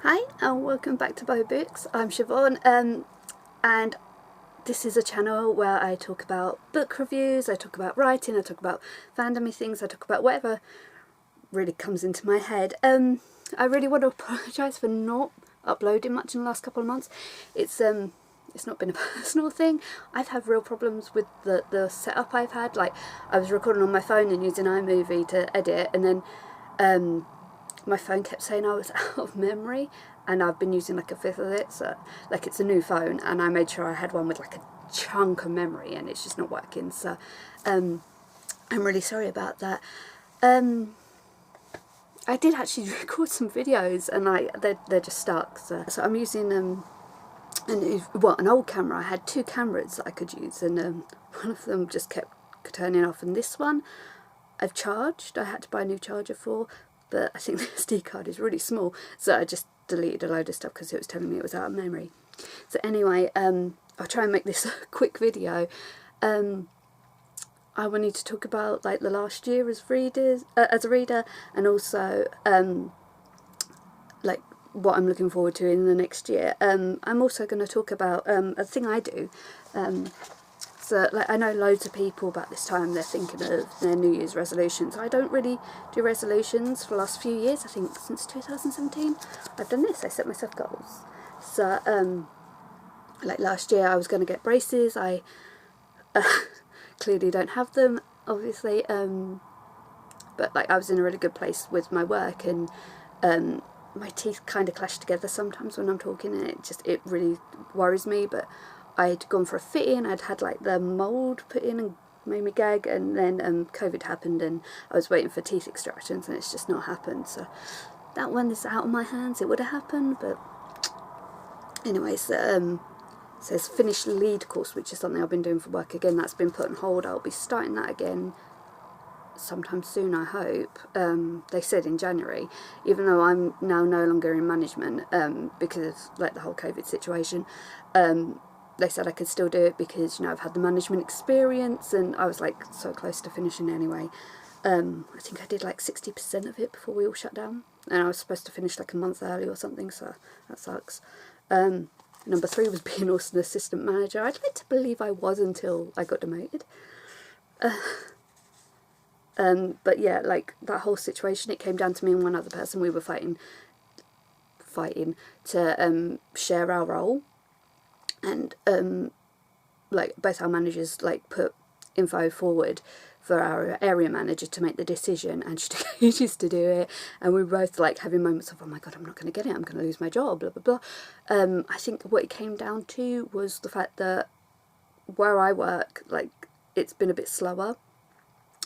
Hi and welcome back to Bo Books. I'm Siobhan and this is a channel where I talk about book reviews, I talk about writing, I talk about fandomy things, I talk about whatever really comes into my head. I really want to apologise for not uploading much in the last couple of months. It's not been a personal thing. I've had real problems with the setup I've had. Like, I was recording on my phone and using iMovie to edit, and then my phone kept saying I was out of memory, and I've been using like a fifth of it, so like it's a new phone, and I made sure I had one with like a chunk of memory, and it's just not working. So I'm really sorry about that. I did actually record some videos, and they're just stuck. So I'm using an old camera. I had two cameras that I could use, and one of them just kept turning off, and this one I've charged. I had to buy a new charger for, but I think the SD card is really small, so I just deleted a load of stuff because it was telling me it was out of memory. So anyway, I'll try and make this a quick video. I wanted to talk about like the last year as a reader, and also like what I'm looking forward to in the next year. I'm also going to talk about a thing I do. So like, I know loads of people about this time they're thinking of their New Year's resolutions. I don't really do resolutions for the last few years. I think since 2017 I've done this. I set myself goals. So like last year I was going to get braces. I clearly don't have them, obviously, but like I was in a really good place with my work, and my teeth kind of clash together sometimes when I'm talking, and it really worries me. But I'd gone for a fit-in, I'd had like the mould put in and made me gag, and then COVID happened and I was waiting for teeth extractions, and it's just not happened. So that one is out of my hands. It would have happened, but anyways, it says finish the lead course, which is something I've been doing for work again. That's been put on hold. I'll be starting that again sometime soon, I hope. They said in January, even though I'm now no longer in management because of like the whole COVID situation. They said I could still do it because, you know, I've had the management experience, and I was like so close to finishing anyway. I think I did like 60% of it before we all shut down, and I was supposed to finish like a month early or something, so that sucks. Number 3 was being also an assistant manager. I'd like to believe I was until I got demoted. But yeah, like that whole situation, it came down to me and one other person. We were fighting to share our role. And like both our managers like put info forward for our area manager to make the decision, and she took ages to do it, and we were both like having moments of, oh my god, I'm not going to get it, I'm going to lose my job, blah blah blah. I think what it came down to was the fact that where I work, like, it's been a bit slower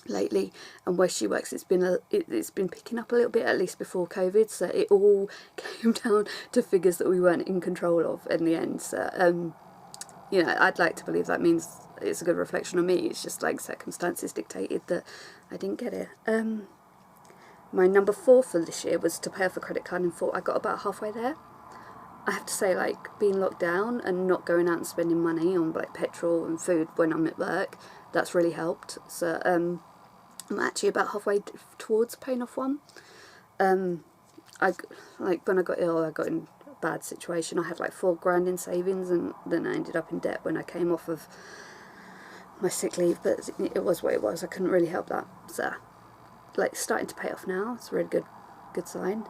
lately, and where she works it's been picking up a little bit, at least before COVID. So it all came down to figures that we weren't in control of in the end. So you know, I'd like to believe that means it's a good reflection on me. It's just like circumstances dictated that I didn't get it. My number 4 for this year was to pay off a credit card in full. I got about halfway there. I have to say, like, being locked down and not going out and spending money on like petrol and food when I'm at work, that's really helped. So I'm actually about halfway towards paying off one. Like when I got ill, I got in a bad situation. I had like 4 grand in savings, and then I ended up in debt when I came off of my sick leave. But it was what it was. I couldn't really help that. So like starting to pay off now. It's a really good sign.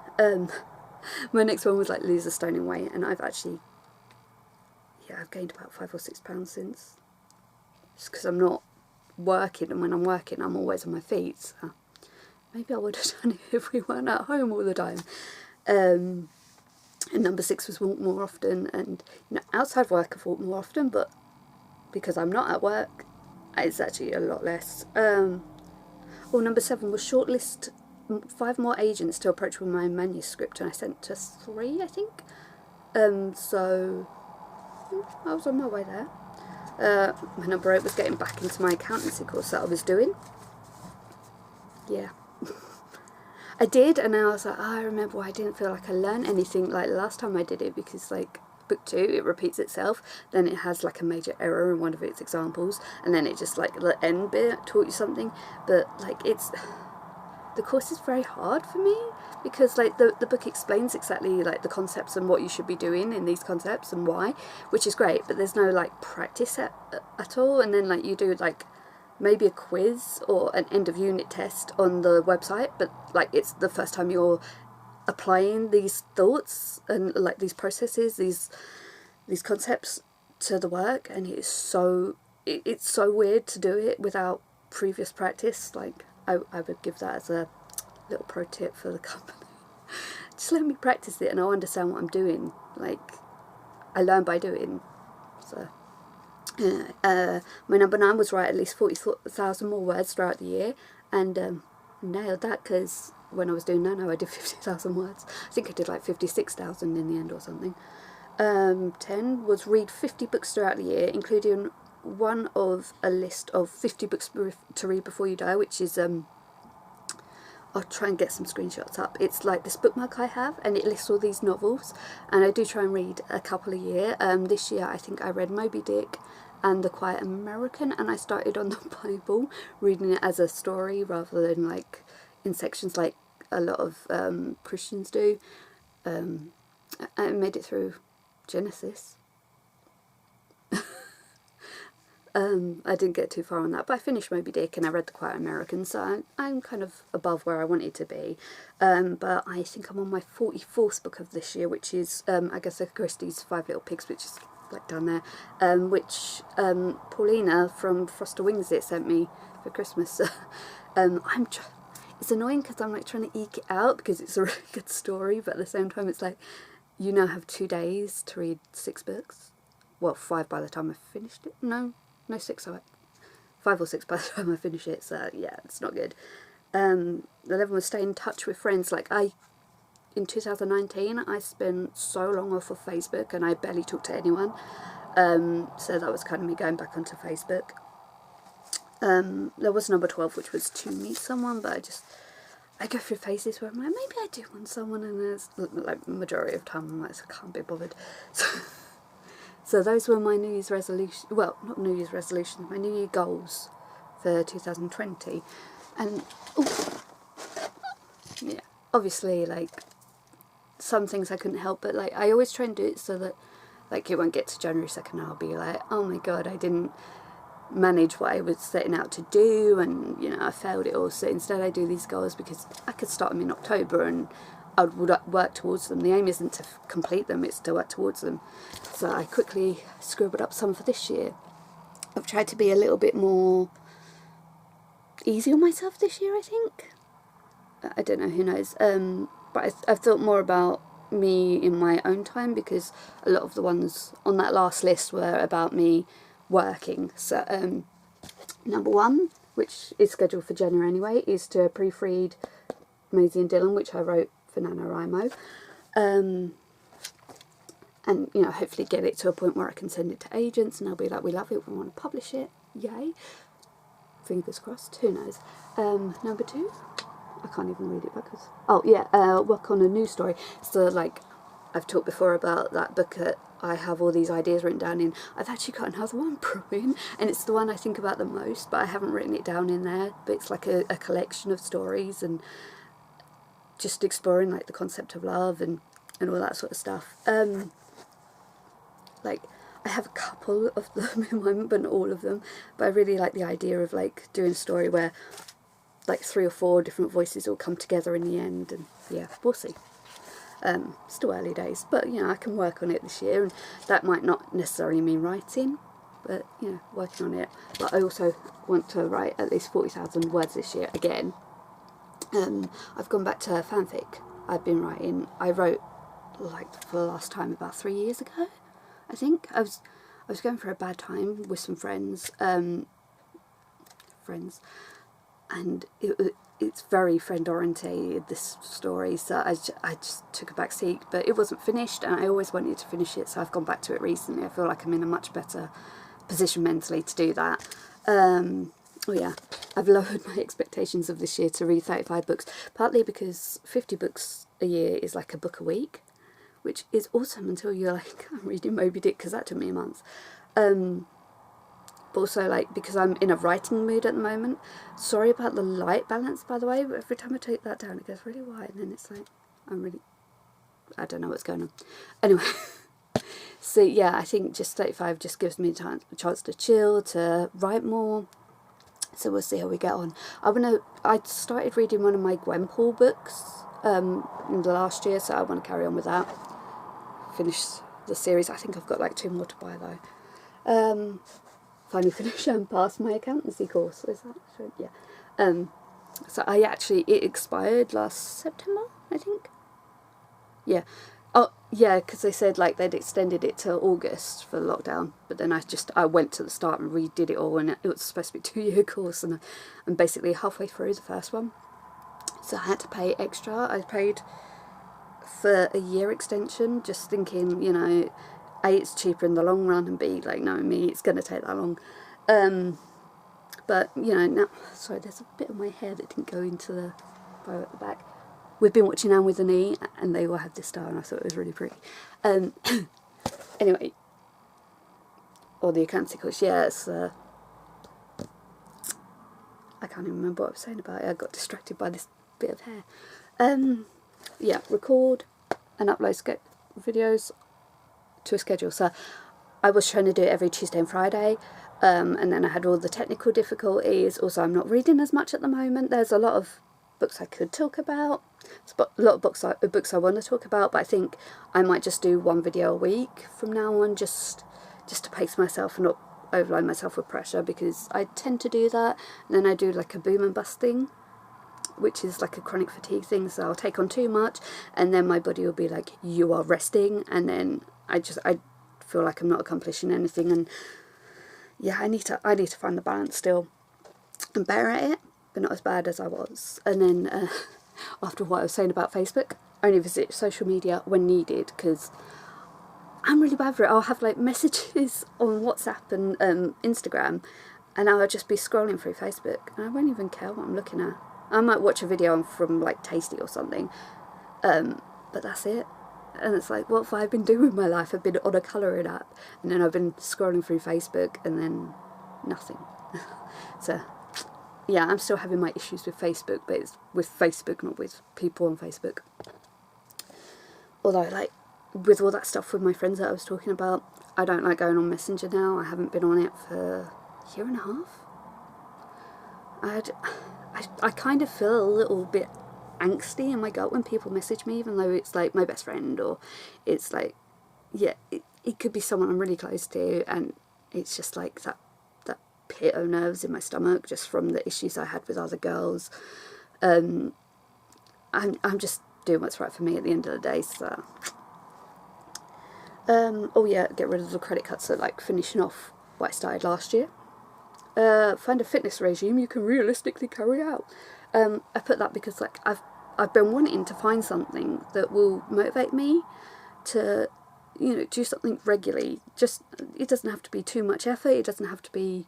My next one was like lose a stone in weight, and I've actually, yeah, I've gained about 5 or 6 pounds since. Just because I'm not working, and when I'm working I'm always on my feet, so maybe I would have done it if we weren't at home all the time. And number 6 was walk more often, and you know, outside work I've walked more often, but because I'm not at work it's actually a lot less. Number 7 was shortlist 5 more agents to approach with my manuscript, and I sent to 3, I think. So I was on my way there. My number 8 was getting back into my accountancy course that I was doing. Yeah. I did, and I was like, oh, I remember why I didn't feel like I learned anything like last time I did it, because like book 2, it repeats itself, then it has like a major error in one of its examples, and then it just like the end bit taught you something. But like the course is very hard for me, because like the book explains exactly like the concepts and what you should be doing in these concepts and why, which is great, but there's no like practice at all. And then like you do like maybe a quiz or an end of unit test on the website, but like it's the first time you're applying these thoughts and like these processes, these concepts to the work, and it's so weird to do it without previous practice. Like I would give that as a little pro tip for the company. Just let me practice it and I'll understand what I'm doing. Like, I learn by doing. So my number 9 was write at least 40,000 more words throughout the year, and nailed that, because when I was doing Nano I did 50,000 words. I think I did like 56,000 in the end or something. 10 was read 50 books throughout the year, including one of a list of 50 books to read before you die, which is I'll try and get some screenshots up. It's like this bookmark I have, and it lists all these novels, and I do try and read a couple a year. This year I think I read Moby Dick and The Quiet American, and I started on the Bible, reading it as a story rather than like in sections like a lot of Christians do. I made it through Genesis. I didn't get too far on that, but I finished Moby Dick and I read The Quiet American, so I'm kind of above where I wanted to be. But I think I'm on my 44th book of this year, which is Agatha Christie's Five Little Pigs, which is like down there, which Paulina from Foster Wings It sent me for Christmas. It's annoying because I'm like trying to eke it out because it's a really good story, but at the same time it's like, you now have 2 days to read 6 books. Well, 5 by the time I finished it. No, 6. So 5 or 6 by the time I finish it. So yeah, it's not good. 11 was stay in touch with friends. Like in 2019, I spent so long off of Facebook and I barely talked to anyone. So that was kind of me going back onto Facebook. There was number 12, which was to meet someone, but I go through phases where I'm like, maybe I do want someone, and there's like majority of time I'm like, I can't be bothered. So those were my New Year's resolution. Well, not New Year's resolutions, my New Year goals for 2020. And yeah, obviously like some things I couldn't help, but like I always try and do it so that like it won't get to January 2nd and I'll be like, oh my god, I didn't manage what I was setting out to do, and you know, I failed it all. So instead I do these goals because I could start them in October and I would work towards them. The aim isn't to complete them, it's to work towards them. So I quickly scribbled up some for this year. I've tried to be a little bit more easy on myself this year, I think. I don't know, who knows. But I've thought more about me in my own time, because a lot of the ones on that last list were about me working. So number 1, which is scheduled for January anyway, is to proofread Maisie and Dylan, which I wrote for NaNoWriMo, and you know, hopefully get it to a point where I can send it to agents and they'll be like, we love it, we want to publish it, yay, fingers crossed, who knows. Number 2, I can't even read it backwards. Oh yeah, work on a news story. So like I've talked before about that book that I have all these ideas written down in. I've actually got another one brewing, and it's the one I think about the most, but I haven't written it down in there. But it's like a collection of stories and just exploring like the concept of love and all that sort of stuff. Like I have a couple of them in mind, but not all of them. But I really like the idea of like doing a story where like 3 or 4 different voices all come together in the end, and yeah, we'll see. Still early days, but you know, I can work on it this year, and that might not necessarily mean writing, but you know, working on it. But I also want to write at least 40,000 words this year again. I've gone back to fanfic. I've been writing. I wrote like for the last time about 3 years ago, I think. I was going for a bad time with some friends, and it's very friend orientated, this story, so I just took a back seat, but it wasn't finished and I always wanted to finish it, so I've gone back to it recently. I feel like I'm in a much better position mentally to do that. Oh yeah, I've lowered my expectations of this year to read 35 books, partly because 50 books a year is like a book a week, which is awesome until you're like, I'm reading Moby Dick, because that took me a month. but also like because I'm in a writing mood at the moment. Sorry about the light balance, by the way, but every time I take that down it goes really white, and then it's like I don't know what's going on. Anyway, so yeah, I think just 35 just gives me a chance to chill, to write more. So we'll see how we get on. I started reading one of my Gwenpool books in the last year, so I want to carry on with that. Finish the series. I think I've got like 2 more to buy though. Finally finished and passed my accountancy course. Is that true? Yeah. So it expired last September, I think. Yeah. Oh, yeah, because they said like they'd extended it till August for lockdown, but then I went to the start and redid it all, and it was supposed to be a 2-year course, and I'm basically halfway through the first one, so I had to pay extra. I paid for a year extension, just thinking, you know, A, it's cheaper in the long run, and B, like, knowing me, it's going to take that long. But, you know, now, sorry, there's a bit of my hair that didn't go into the bow at the back. We've been watching Anne with an E, and they all had this style, and I thought it was really pretty. Anyway, or the accountancy course, yeah, it's, I can't even remember what I was saying about it. I got distracted by this bit of hair. Yeah, record and upload videos to a schedule. So I was trying to do it every Tuesday and Friday, and then I had all the technical difficulties. Also, I'm not reading as much at the moment. There's a lot of books I could talk about, a lot of books I want to talk about, but I think I might just do 1 video a week from now on, just to pace myself and not overload myself with pressure, because I tend to do that, and then I do like a boom and bust thing, which is like a chronic fatigue thing. So I'll take on too much, and then my body will be like, you are resting, and then I feel like I'm not accomplishing anything. And yeah, I need to find the balance still. I'm better at it, but not as bad as I was. And then after what I was saying about Facebook, only visit social media when needed, because I'm really bad for it. I'll have like messages on WhatsApp and Instagram, and I'll just be scrolling through Facebook, and I won't even care what I'm looking at. I might watch a video from like Tasty or something, but that's it. And it's like, what have I been doing with my life? I've been on a colouring app, and then I've been scrolling through Facebook, and then nothing. So yeah, I'm still having my issues with Facebook, but it's with Facebook, not with people on Facebook. Although, like, with all that stuff with my friends that I was talking about, I don't like going on Messenger now. I haven't been on it for a year and a half. I kind of feel a little bit angsty in my gut when people message me, even though it's like my best friend, or it's like, yeah, it could be someone I'm really close to, and it's just like that pit of nerves in my stomach just from the issues I had with other girls. I'm just doing what's right for me at the end of the day. So oh yeah, get rid of the credit cards. So like finishing off what I started last year. Find a fitness regime you can realistically carry out. I put that because like I've been wanting to find something that will motivate me to, you know, do something regularly. Just, it doesn't have to be too much effort. It doesn't have to be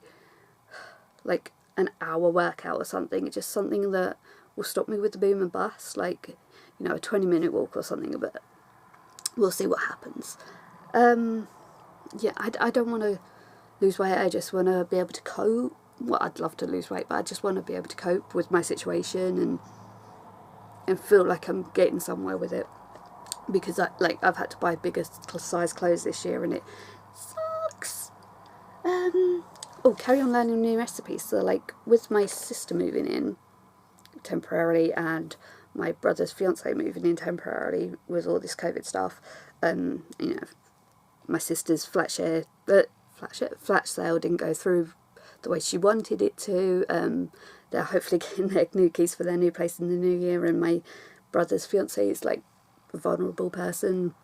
like an hour workout or something. It's just something that will stop me with the boom and bust, like, you know, a 20-minute walk or something. But we'll see what happens. Yeah, I don't want to lose weight. I just want to be able to cope. Well, I'd love to lose weight, but I just want to be able to cope with my situation and feel like I'm getting somewhere with it. Because I've had to buy bigger size clothes this year, and it sucks. Oh, carry on learning new recipes. So like with my sister moving in temporarily and my brother's fiance moving in temporarily with all this COVID stuff, you know, my sister's flat sale didn't go through the way she wanted it to. They're hopefully getting their new keys for their new place in the new year, and my brother's fiance is like a vulnerable person.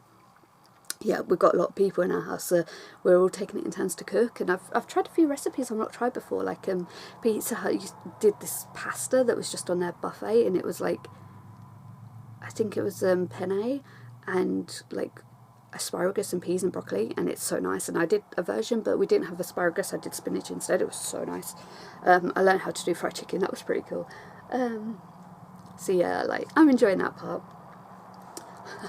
Yeah, we've got a lot of people in our house, so we're all taking it in turns to cook. And I've tried a few recipes I've not tried before, like Pizza Hut did this pasta that was just on their buffet, and it was like, I think it was penne and like asparagus and peas and broccoli, and it's so nice. And I did a version, but we didn't have asparagus, I did spinach instead. It was so nice. I learned how to do fried chicken. That was pretty cool. So yeah, like, I'm enjoying that part.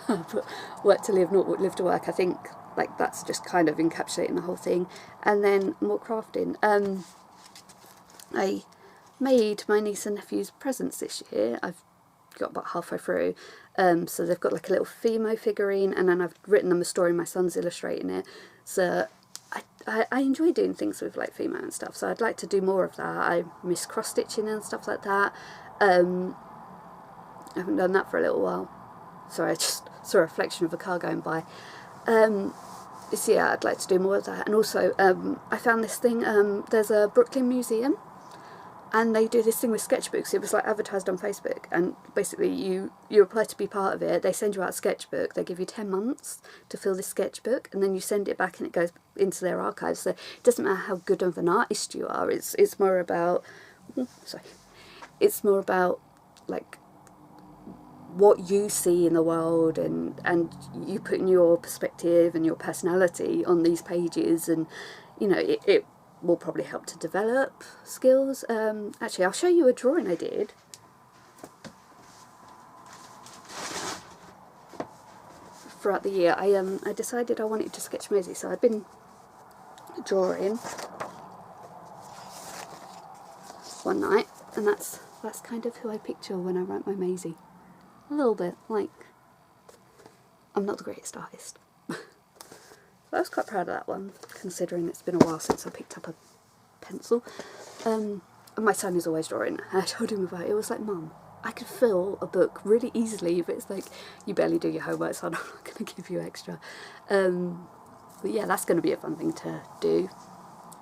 But work to live, not live to work. I think like that's just kind of encapsulating the whole thing. And then more crafting. I made my niece and nephew's presents this year. I've got about halfway through. So they've got like a little Fimo figurine, and then I've written them a story. My son's illustrating it. So I enjoy doing things with like Fimo and stuff. So I'd like to do more of that. I miss cross stitching and stuff like that. I haven't done that for a little while. Sorry, I just saw a reflection of a car going by. So yeah, I'd like to do more of that. And also, I found this thing. There's a Brooklyn museum, and they do this thing with sketchbooks. It was like advertised on Facebook, and basically you apply to be part of it. They send you out a sketchbook. They give you 10 months to fill this sketchbook, and then you send it back and it goes into their archives. So it doesn't matter how good of an artist you are. It's more about it's more about like what you see in the world, and you put in your perspective and your personality on these pages, and you know it will probably help to develop skills. Actually, I'll show you a drawing I did. Throughout the year, I decided I wanted to sketch Maisie, so I'd been drawing one night, and that's kind of who I picture when I write my Maisie. A little bit, like, I'm not the greatest artist. I was quite proud of that one, considering it's been a while since I picked up a pencil. And my son is always drawing. I told him about it. It was like, Mum, I could fill a book really easily, but it's like, you barely do your homework, so I'm not going to give you extra. But yeah, that's going to be a fun thing to do.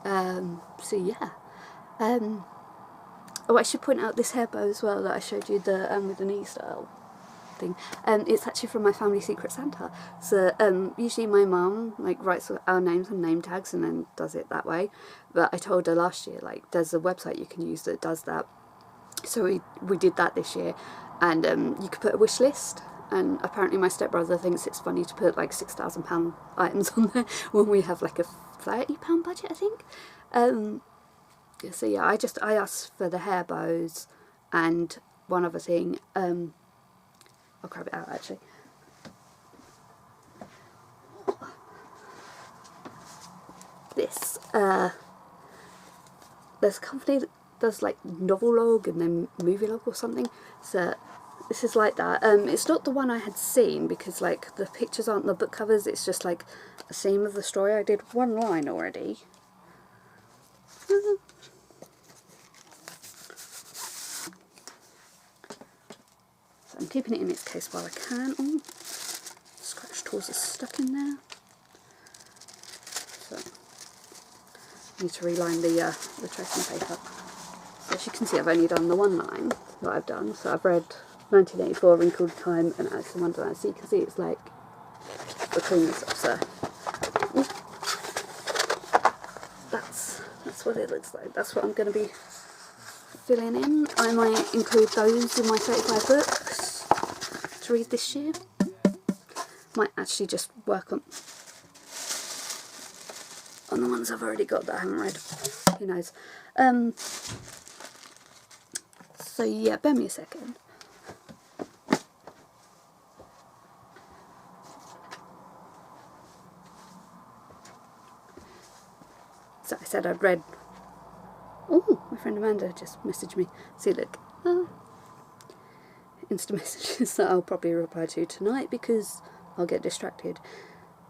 So yeah. Oh, I should point out this hair bow as well that I showed you, the with the knee style thing. It's actually from my family Secret Santa. So usually my mum like writes our names and name tags and then does it that way. But I told her last year, like, there's a website you can use that does that. So we did that this year, and you could put a wish list. And apparently my stepbrother thinks it's funny to put like £6,000 items on there when we have like a £30 budget, I think. So yeah, I asked for the hair bows and one other thing. I'll grab it out actually. This there's a company that does like novel log and then movie log or something. So this is like that. It's not the one I had seen because like the pictures aren't the book covers. It's just like a theme of the story. I did one line already. I'm keeping it in its case while I can. Oh, scratch tools are stuck in there. So I need to reline the tracing paper. So as you can see, I've only done the one line that I've done. So I've read 1984, Wrinkled Time, and Alice in Wonderland. So you can see it's like between the stuff. So that's what it looks like. That's what I'm going to be filling in. I might include those in my 35 books to read this year. Might actually just work on the ones I've already got that I haven't read. Who knows? So yeah, bear me a second. So I said I'd read. Oh, my friend Amanda just messaged me. See, look. Insta messages that I'll probably reply to tonight because I'll get distracted.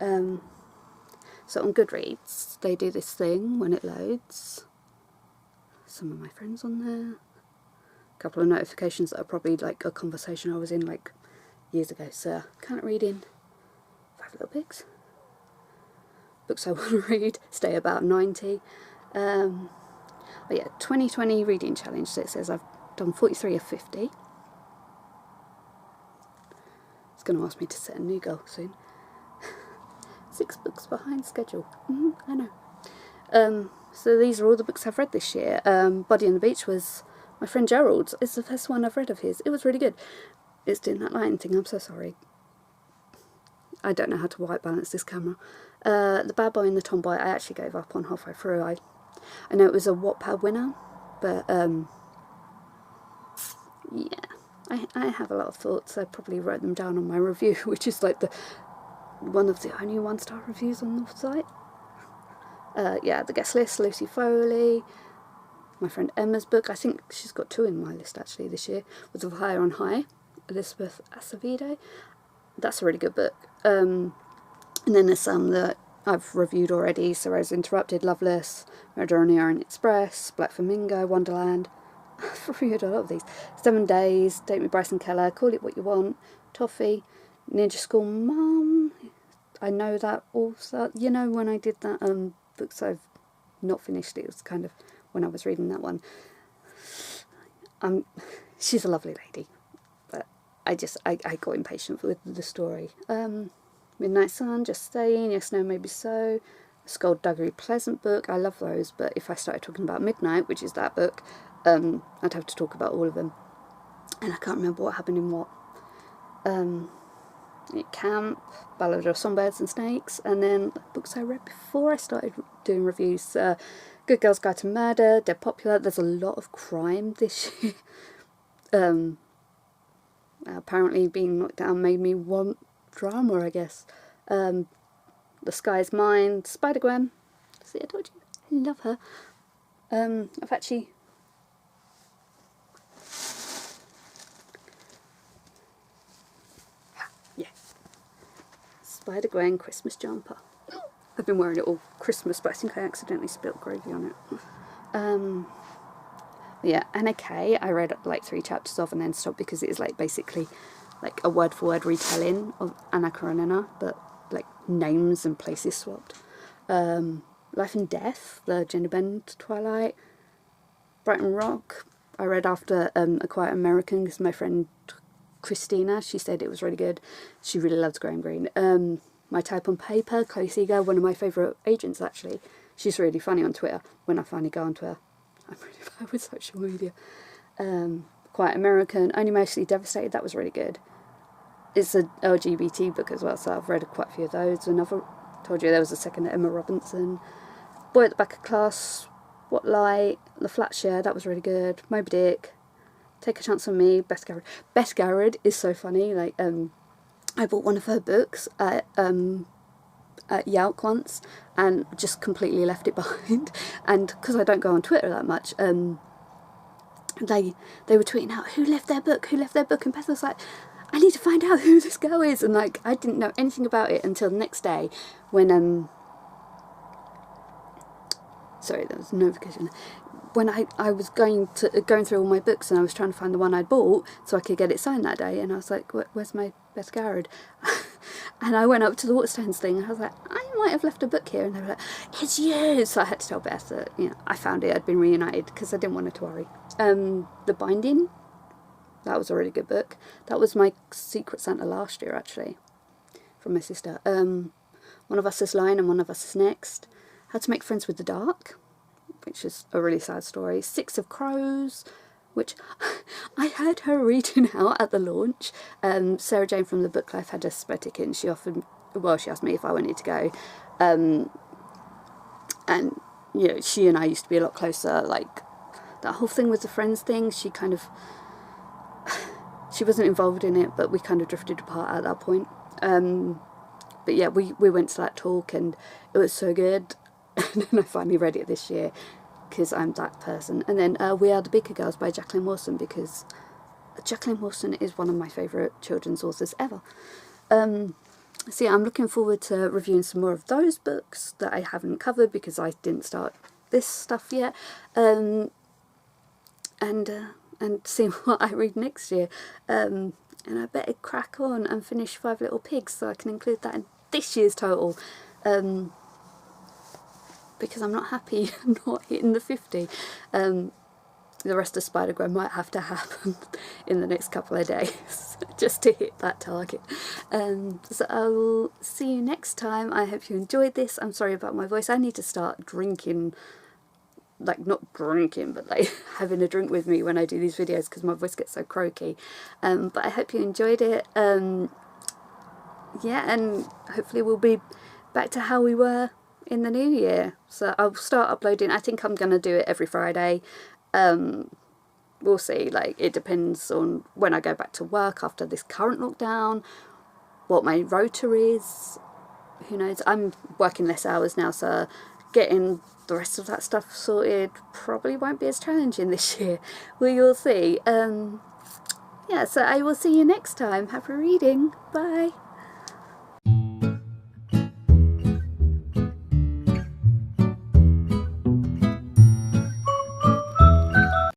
So on Goodreads, they do this thing when it loads. Some of my friends on there. A couple of notifications that are probably like a conversation I was in like years ago. So current reading 5 Little Pigs. Books I want to read, stay about 90. Oh yeah, 2020 reading challenge. So it says I've done 43 of 50. It's going to ask me to set a new goal soon. 6 books behind schedule. I know. So these are all the books I've read this year. Body on the Beach was my friend Gerald's. It's the first one I've read of his. It was really good. It's doing that lighting thing. I'm so sorry. I don't know how to white balance this camera. The Bad Boy and the Tomboy I actually gave up on halfway through. I know it was a Wattpad winner, but yeah, I have a lot of thoughts. I probably wrote them down on my review, which is like the one of the only 1-star reviews on the site. Yeah, the guest list, Lucy Foley, my friend Emma's book, I think she's got 2 in my list actually this year, was Of Higher on High, Elizabeth Acevedo. That's a really good book. And then there's some that I've reviewed already, So Rose Interrupted, Loveless, Murder on the Orient Express, Black Flamingo, Wonderland. I've reviewed a lot of these. 7 Days, Date Me Bryson Keller, Call It What You Want, Toffee, Ninja School Mum. I know that also. You know, when I did that books I've not finished, it was kind of when I was reading that one. She's a lovely lady, but I got impatient with the story. Midnight Sun, Just Saying, Yes, No, Maybe So, Skullduggery Pleasant book. I love those, but if I started talking about Midnight, which is that book, I'd have to talk about all of them, and I can't remember what happened in what. Camp, Ballad of Songbirds and Snakes, and then books I read before I started doing reviews. Good Girl's Guide to Murder, Dead Popular. There's a lot of crime this year. Apparently being knocked down made me want drama, I guess. The Sky Is Mine, Spider-Gwen. See, I told you, I love her. I've actually... yeah. Spider-Gwen Christmas jumper. I've been wearing it all Christmas, but I think I accidentally spilt gravy on it. Yeah, Anna Kay, I read like 3 chapters of and then stopped because it is like basically like a word-for-word retelling of Anna Karenina, but like names and places swapped. Life and Death, the Gender Bend Twilight. Brighton Rock, I read after A Quiet American because my friend Christina, she said it was really good. She really loves Graham Greene. My Type on Paper, Chloe Seeger, one of my favourite agents actually. She's really funny on Twitter. When I finally go on Twitter, I'm really bad with social media. Quiet American, Only Mostly Devastated, that was really good. It's an LGBT book as well, so I've read quite a few of those. Another, told you there was a second Emma Robinson. Boy at the Back of Class, What Light, The Flat Share, that was really good. Moby Dick, Take a Chance on Me, Beth Garrett. Beth Garrett is so funny. Like, I bought one of her books at Yelp once and just completely left it behind. And because I don't go on Twitter that much, they were tweeting out, who left their book, and Beth was like, I need to find out who this girl is. And like, I didn't know anything about it until the next day when sorry, there was a notification. When I was going through all my books and I was trying to find the one I'd bought so I could get it signed that day, and I was like, where's my Beth Garrett? And I went up to the Waterstones thing and I was like, I might have left a book here, and they were like, it's you. So I had to tell Beth that, you know, I found it, I'd been reunited, because I didn't want her to worry. The Binding, that was a really good book. That was my Secret Santa last year actually, from my sister. One of Us Is Lying and One of Us Is Next. How to Make Friends with the Dark, which is a really sad story. Six of Crows, which I heard her reading out at the launch. Sarah Jane from the Book Life had a spare ticket and she offered, well, she asked me if I wanted to go. And, you know, she and I used to be a lot closer. Like, that whole thing with the Friends thing, she kind of, she wasn't involved in it, but we kind of drifted apart at that point. But yeah, we went to that talk and it was so good. And then I finally read it this year because I'm that person. And then We Are the Bigger Girls by Jacqueline Wilson, because Jacqueline Wilson is one of my favourite children's authors ever. So yeah, I'm looking forward to reviewing some more of those books that I haven't covered because I didn't start this stuff yet. And seeing what I read next year. And I better crack on and finish Five Little Pigs so I can include that in this year's total. Because I'm not happy not hitting the 50. The rest of Spider-Gwen might have to happen in the next couple of days just to hit that target. So I will see you next time. I hope you enjoyed this. I'm sorry about my voice. I need to start drinking, like not drinking, but like having a drink with me when I do these videos because my voice gets so croaky. But I hope you enjoyed it. Yeah, and hopefully we'll be back to how we were in the new year. So I'll start uploading. I think I'm going to do it every Friday. We'll see. Like, it depends on when I go back to work after this current lockdown, what my rota is, who knows. I'm working less hours now, so getting the rest of that stuff sorted probably won't be as challenging this year. We will see. Yeah, so I will see you next time. Happy reading. Bye.